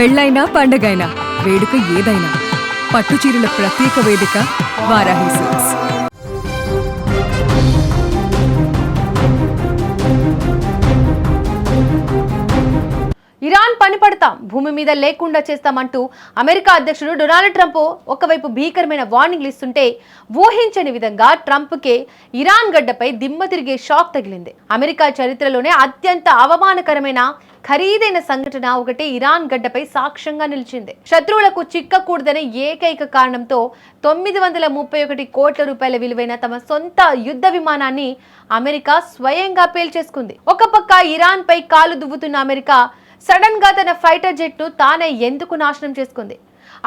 పెళ్ళైనా పండగైనా వేడుక ఏదైనా పట్టుచీరల ప్రత్యేక వేదిక వారాహి సిల్క్స్. ఇరాన్ పని పడతాం, భూమి మీద లేకుండా చేస్తామంటూ అమెరికా అధ్యక్షుడు డొనాల్డ్ ట్రంప్ ఒకవైపు భీకరమైన వార్నింగ్లు ఇస్తుంటే ఊహించని విధంగా ట్రంప్కే ఇరాన్ గడ్డపై దిమ్మ తిరిగే షాక్ తగిలింది. అమెరికా చరిత్రలోనే అత్యంత అవమానకరమైన ఖరీదైన సంఘటన ఒకటి ఇరాన్ గడ్డపై సాక్ష్యంగా నిలిచింది. శత్రువులకు చిక్కకూడదనే ఏకైక కారణంతో 931 కోట్ల రూపాయల విలువైన తమ సొంత యుద్ధ విమానాన్ని అమెరికా స్వయంగా పేల్చేసుకుంది. ఒక పక్క ఇరాన్ పై కాలు దువ్వుతున్న అమెరికా సడన్ గా తన ఫైటర్ జెట్ ను తానే ఎందుకు నాశనం చేసుకుంది?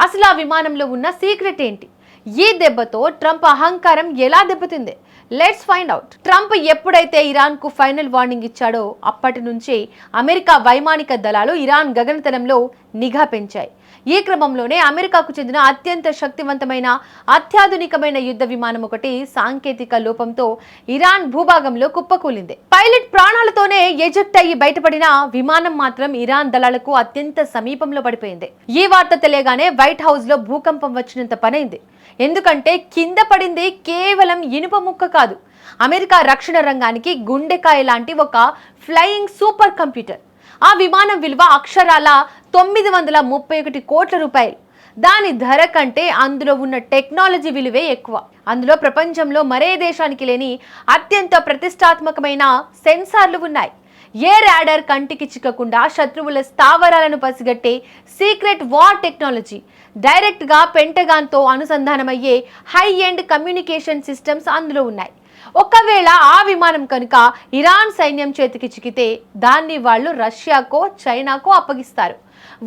అసలు ఆ విమానంలో ఉన్న సీక్రెట్ ఏంటి? ఈ దెబ్బతో ట్రంప్ అహంకారం ఎలా దెబ్బతింది? Let's find out. ట్రంప్ ఎప్పుడైతే ఇరాన్ కు ఫైనల్ వార్నింగ్ ఇచ్చాడో అప్పటి నుంచి అమెరికా వైమానిక దళాలు ఇరాన్ గగనతలంలో నిఘా పెంచాయి. ఈ క్రమంలోనే అమెరికాకు చెందిన అత్యంత శక్తివంతమైన అత్యాధునికమైన యుద్ధ విమానం ఒకటి సాంకేతిక లోపంతో ఇరాన్ భూభాగంలో కుప్పకూలింది. పైలట్ ప్రాణాలతోనే ఎజెక్ట్ అయ్యి బయటపడిన విమానం మాత్రం ఇరాన్ దళాలకు అత్యంత సమీపంలో పడిపోయింది. ఈ వార్త తెలియగానే వైట్ హౌస్ లో భూకంపం వచ్చినంత పనైంది. ఎందుకంటే కింద పడింది కేవలం ఇనుప ముక్క కాదు, అమెరికా రక్షణ రంగానికి గుండెకాయ లాంటి ఒక ఫ్లయింగ్ సూపర్ కంప్యూటర్. ఆ విమానం విలువ అక్షరాల 931 కోట్ల రూపాయలు. దాని ధర కంటే అందులో ఉన్న టెక్నాలజీ విలువే ఎక్కువ. అందులో ప్రపంచంలో మరే దేశానికి లేని అత్యంత ప్రతిష్టాత్మకమైన సెన్సార్లు ఉన్నాయి. ఏ రాడార్ కంటికి చిక్కకుండా శత్రువుల స్థావరాలను పసిగట్టే సీక్రెట్ వార్ టెక్నాలజీ, డైరెక్ట్ గా పెంటగాన్ తో అనుసంధానమయ్యే హై ఎండ్ కమ్యూనికేషన్ సిస్టమ్స్ అందులో ఉన్నాయి. ఒకవేళ ఆ విమానం కనుక ఇరాన్ సైన్యం చేతికి చిక్కితే దాన్ని వాళ్ళు రష్యాకో చైనాకో అప్పగిస్తారు.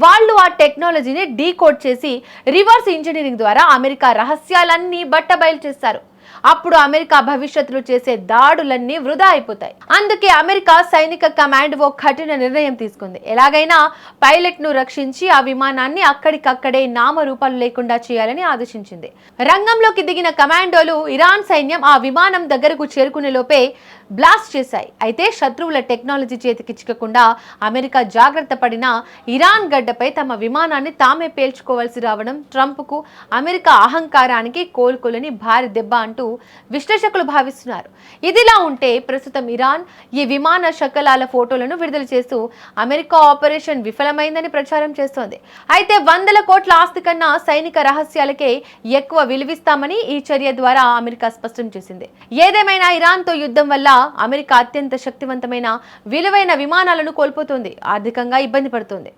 వాళ్ళు ఆ టెక్నాలజీని డీకోడ్ చేసి రివర్స్ ఇంజనీరింగ్ ద్వారా అమెరికా రహస్యాలన్నీ బట్టబయలు చేస్తారు. అప్పుడు అమెరికా భవిష్యత్తులో చేసే దాడులన్నీ వృధా అయిపోతాయి. అందుకే అమెరికా సైనిక కమాండ్ ఓ కఠిన నిర్ణయం తీసుకుంది. ఎలాగైనా పైలట్ ను రక్షించి ఆ విమానాన్ని అక్కడికక్కడే నామరూపాలు లేకుండా చేయాలని ఆదేశించింది. రంగంలోకి దిగిన కమాండోలు ఇరాన్ సైన్యం ఆ విమానం దగ్గరకు చేరుకునే లోపే బ్లాస్ట్ చేశాయి. అయితే శత్రువుల టెక్నాలజీ చేతికి చిక్కకుండా అమెరికా జాగ్రత్త పడినా ఇరాన్ గడ్డపై తమ విమానాన్ని తామే పేల్చుకోవాల్సి రావడం ట్రంప్ కు అమెరికా అహంకారానికి కోలుకోలేని భారీ దెబ్బ అంటూ విశ్లేషకులు భావిస్తున్నారు. ఇదిలా ఉంటే ప్రస్తుతం ఇరాన్ ఈ విమాన శకలాల ఫోటోలను విడుదల చేస్తూ అమెరికా ఆపరేషన్ విఫలమైందని ప్రచారం చేస్తోంది. అయితే 100 కోట్ల ఆస్తి కన్నా సైనిక రహస్యాలకే ఎక్కువ విలువిస్తామని ఈ చర్య ద్వారా అమెరికా స్పష్టం చేసింది. ఏదేమైనా ఇరాన్ తో యుద్ధం వల్ల అమెరికా అత్యంత శక్తివంతమైన విలువైన విమానాలను కోల్పోతుంది, ఆర్థికంగా ఇబ్బంది పడుతుంది.